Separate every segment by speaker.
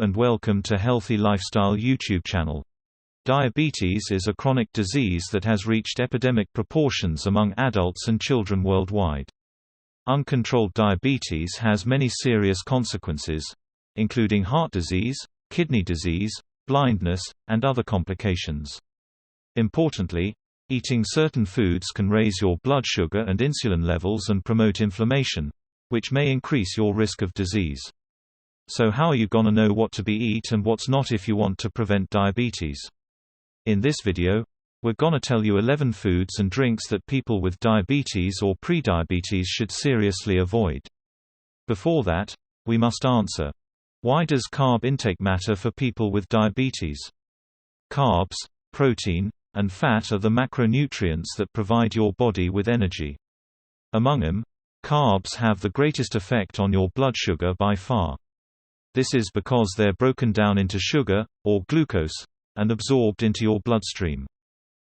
Speaker 1: and welcome to Healthy Lifestyle YouTube channel. Diabetes is a chronic disease that has reached epidemic proportions among adults and children worldwide. Uncontrolled diabetes has many serious consequences, including heart disease, kidney disease, blindness, and other complications. Importantly, eating certain foods can raise your blood sugar and insulin levels and promote inflammation, which may increase your risk of disease. So how are you gonna know what to eat and what's not if you want to prevent diabetes? In this video, we're gonna tell you 11 foods and drinks that people with diabetes or prediabetes should seriously avoid. Before that, we must answer, why does carb intake matter for people with diabetes? Carbs, protein, and fat are the macronutrients that provide your body with energy. Among them, carbs have the greatest effect on your blood sugar by far. This is because they're broken down into sugar, or glucose, and absorbed into your bloodstream.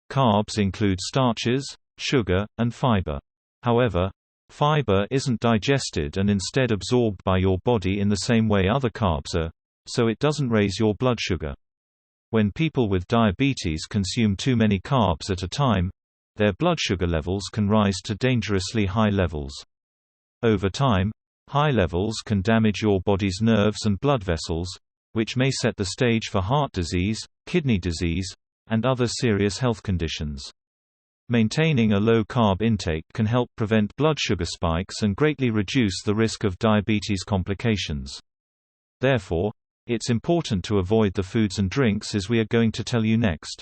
Speaker 1: Carbs include starches, sugar, and fiber. However, fiber isn't digested and instead absorbed by your body in the same way other carbs are, so it doesn't raise your blood sugar. When people with diabetes consume too many carbs at a time, their blood sugar levels can rise to dangerously high levels. Over time, high levels can damage your body's nerves and blood vessels, which may set the stage for heart disease, kidney disease, and other serious health conditions. Maintaining a low-carb intake can help prevent blood sugar spikes and greatly reduce the risk of diabetes complications. Therefore, it's important to avoid the foods and drinks as we are going to tell you next.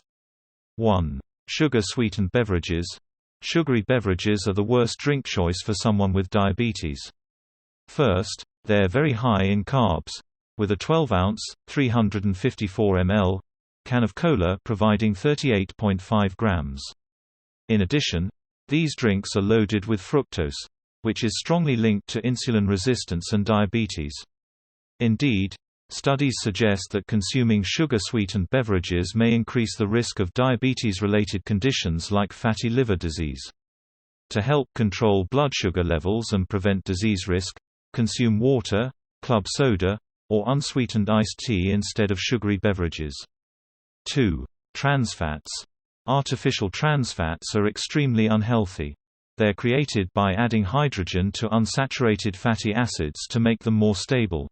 Speaker 1: 1. Sugar-sweetened beverages. Sugary beverages are the worst drink choice for someone with diabetes. First, they're very high in carbs, with a 12-ounce, 354 ml, can of cola providing 38.5 grams. In addition, these drinks are loaded with fructose, which is strongly linked to insulin resistance and diabetes. Indeed, studies suggest that consuming sugar-sweetened beverages may increase the risk of diabetes-related conditions like fatty liver disease. To help control blood sugar levels and prevent disease risk, consume water, club soda, or unsweetened iced tea instead of sugary beverages. 2. Trans fats. Artificial trans fats are extremely unhealthy. They're created by adding hydrogen to unsaturated fatty acids to make them more stable.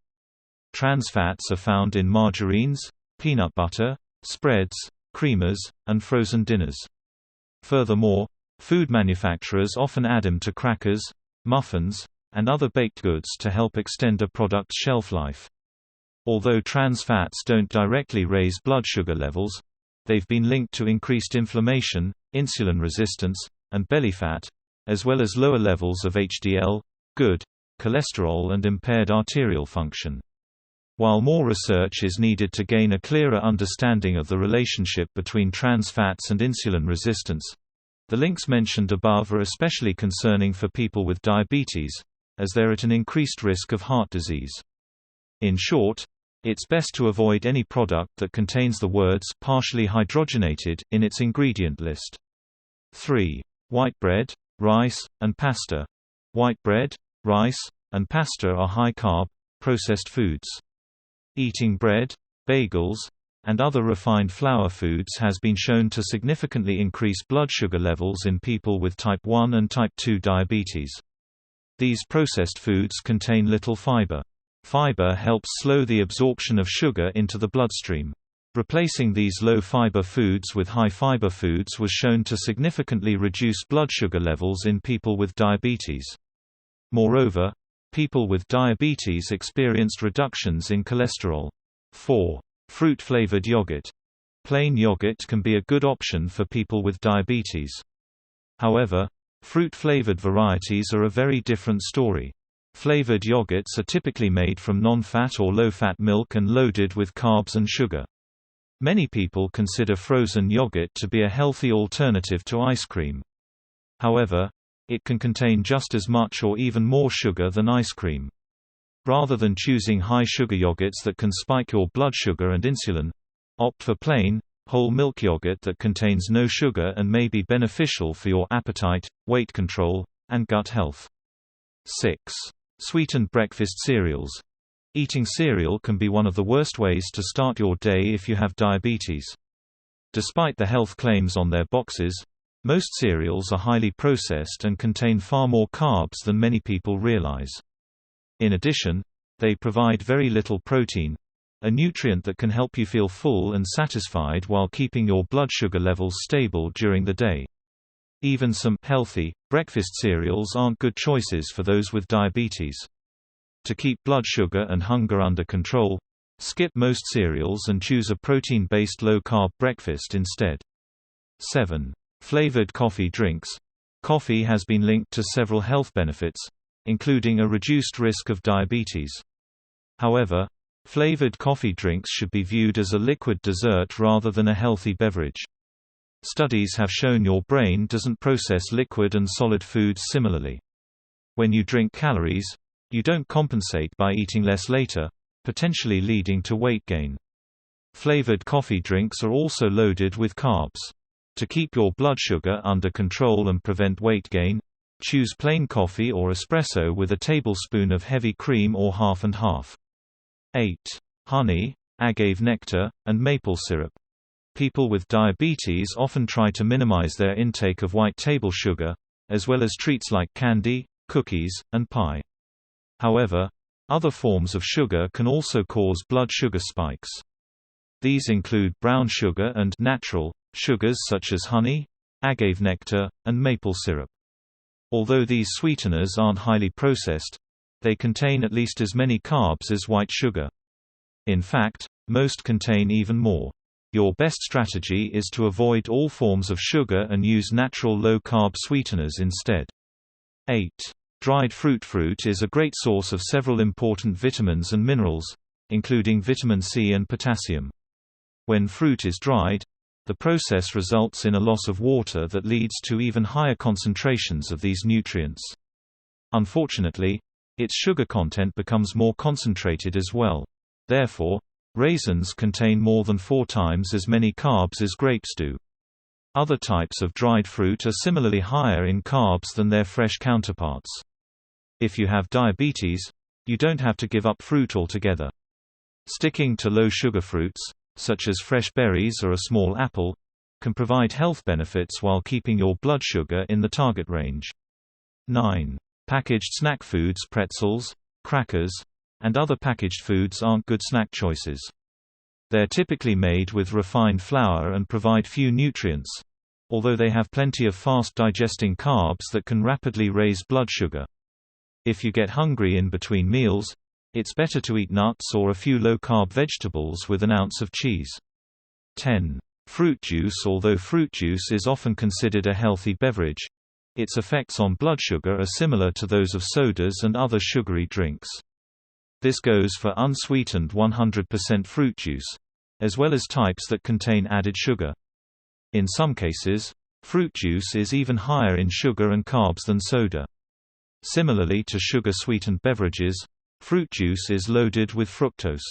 Speaker 1: Trans fats are found in margarines, peanut butter, spreads, creamers, and frozen dinners. Furthermore, food manufacturers often add them to crackers, muffins, and other baked goods to help extend a product's shelf life. Although trans fats don't directly raise blood sugar levels, they've been linked to increased inflammation, insulin resistance, and belly fat, as well as lower levels of HDL, good cholesterol, and impaired arterial function. While more research is needed to gain a clearer understanding of the relationship between trans fats and insulin resistance, the links mentioned above are especially concerning for people with diabetes, as they're at an increased risk of heart disease. In short, it's best to avoid any product that contains the words partially hydrogenated in its ingredient list. 3. White bread, rice, and pasta. White bread, rice, and pasta are high-carb, processed foods. Eating bread, bagels, and other refined flour foods has been shown to significantly increase blood sugar levels in people with type 1 and type 2 diabetes. These processed foods contain little fiber. Fiber helps slow the absorption of sugar into the bloodstream. Replacing these low-fiber foods with high-fiber foods was shown to significantly reduce blood sugar levels in people with diabetes. Moreover, people with diabetes experienced reductions in cholesterol. 4. Fruit-flavored yogurt. Plain yogurt can be a good option for people with diabetes. However, fruit-flavored varieties are a very different story. Flavored yogurts are typically made from non-fat or low-fat milk and loaded with carbs and sugar. Many people consider frozen yogurt to be a healthy alternative to ice cream. However, it can contain just as much or even more sugar than ice cream. Rather than choosing high-sugar yogurts that can spike your blood sugar and insulin, opt for plain, whole milk yogurt that contains no sugar and may be beneficial for your appetite, weight control, and gut health. 6. Sweetened breakfast cereals. Eating cereal can be one of the worst ways to start your day if you have diabetes. Despite the health claims on their boxes, most cereals are highly processed and contain far more carbs than many people realize. In addition, they provide very little protein, a nutrient that can help you feel full and satisfied while keeping your blood sugar levels stable during the day. Even some healthy breakfast cereals aren't good choices for those with diabetes. To keep blood sugar and hunger under control, skip most cereals and choose a protein-based low-carb breakfast instead. 7. Flavored coffee drinks. Coffee has been linked to several health benefits, including a reduced risk of diabetes. However, flavored coffee drinks should be viewed as a liquid dessert rather than a healthy beverage. Studies have shown your brain doesn't process liquid and solid foods similarly. When you drink calories, you don't compensate by eating less later, potentially leading to weight gain. Flavored coffee drinks are also loaded with carbs. To keep your blood sugar under control and prevent weight gain, choose plain coffee or espresso with a tablespoon of heavy cream or half and half. 8. Honey, agave nectar, and maple syrup. People with diabetes often try to minimize their intake of white table sugar, as well as treats like candy, cookies, and pie. However, other forms of sugar can also cause blood sugar spikes. These include brown sugar and natural sugars such as honey, agave nectar, and maple syrup. Although these sweeteners aren't highly processed, they contain at least as many carbs as white sugar. In fact, most contain even more. Your best strategy is to avoid all forms of sugar and use natural low-carb sweeteners instead. 8. Dried fruit. Fruit is a great source of several important vitamins and minerals, including vitamin C and potassium. When fruit is dried, the process results in a loss of water that leads to even higher concentrations of these nutrients. Unfortunately, its sugar content becomes more concentrated as well. Therefore, raisins contain more than 4 times as many carbs as grapes do. Other types of dried fruit are similarly higher in carbs than their fresh counterparts. If you have diabetes, you don't have to give up fruit altogether. Sticking to low-sugar fruits, such as fresh berries or a small apple, can provide health benefits while keeping your blood sugar in the target range. 9. Packaged snack foods. Pretzels, crackers, and other packaged foods aren't good snack choices. They're typically made with refined flour and provide few nutrients, although they have plenty of fast-digesting carbs that can rapidly raise blood sugar. If you get hungry in between meals, it's better to eat nuts or a few low-carb vegetables with an ounce of cheese. 10. Fruit juice. Although fruit juice is often considered a healthy beverage, its effects on blood sugar are similar to those of sodas and other sugary drinks. This goes for unsweetened 100% fruit juice, as well as types that contain added sugar. In some cases, fruit juice is even higher in sugar and carbs than soda. Similarly to sugar-sweetened beverages, fruit juice is loaded with fructose.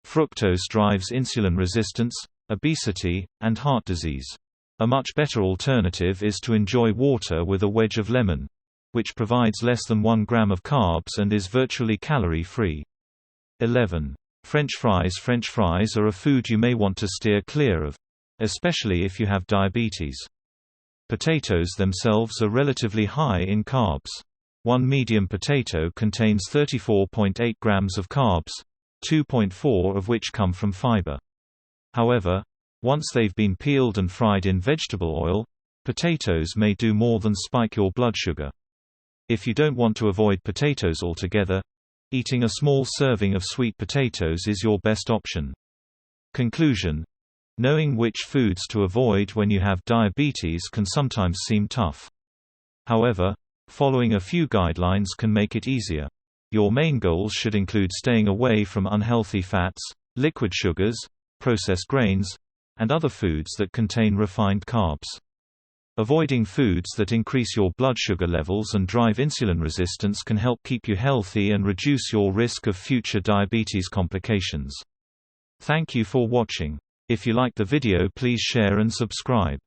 Speaker 1: Fructose drives insulin resistance, obesity, and heart disease. A much better alternative is to enjoy water with a wedge of lemon, which provides less than 1 gram of carbs and is virtually calorie-free. 11. French fries. French fries are a food you may want to steer clear of, especially if you have diabetes. Potatoes themselves are relatively high in carbs. One medium potato contains 34.8 grams of carbs, 2.4 of which come from fiber. However, once they've been peeled and fried in vegetable oil, potatoes may do more than spike your blood sugar. If you don't want to avoid potatoes altogether, eating a small serving of sweet potatoes is your best option. Conclusion: knowing which foods to avoid when you have diabetes can sometimes seem tough. However, following a few guidelines can make it easier. Your main goals should include staying away from unhealthy fats, liquid sugars, processed grains, and other foods that contain refined carbs. Avoiding foods that increase your blood sugar levels and drive insulin resistance can help keep you healthy and reduce your risk of future diabetes complications. Thank you for watching. If you like the video, please share and subscribe.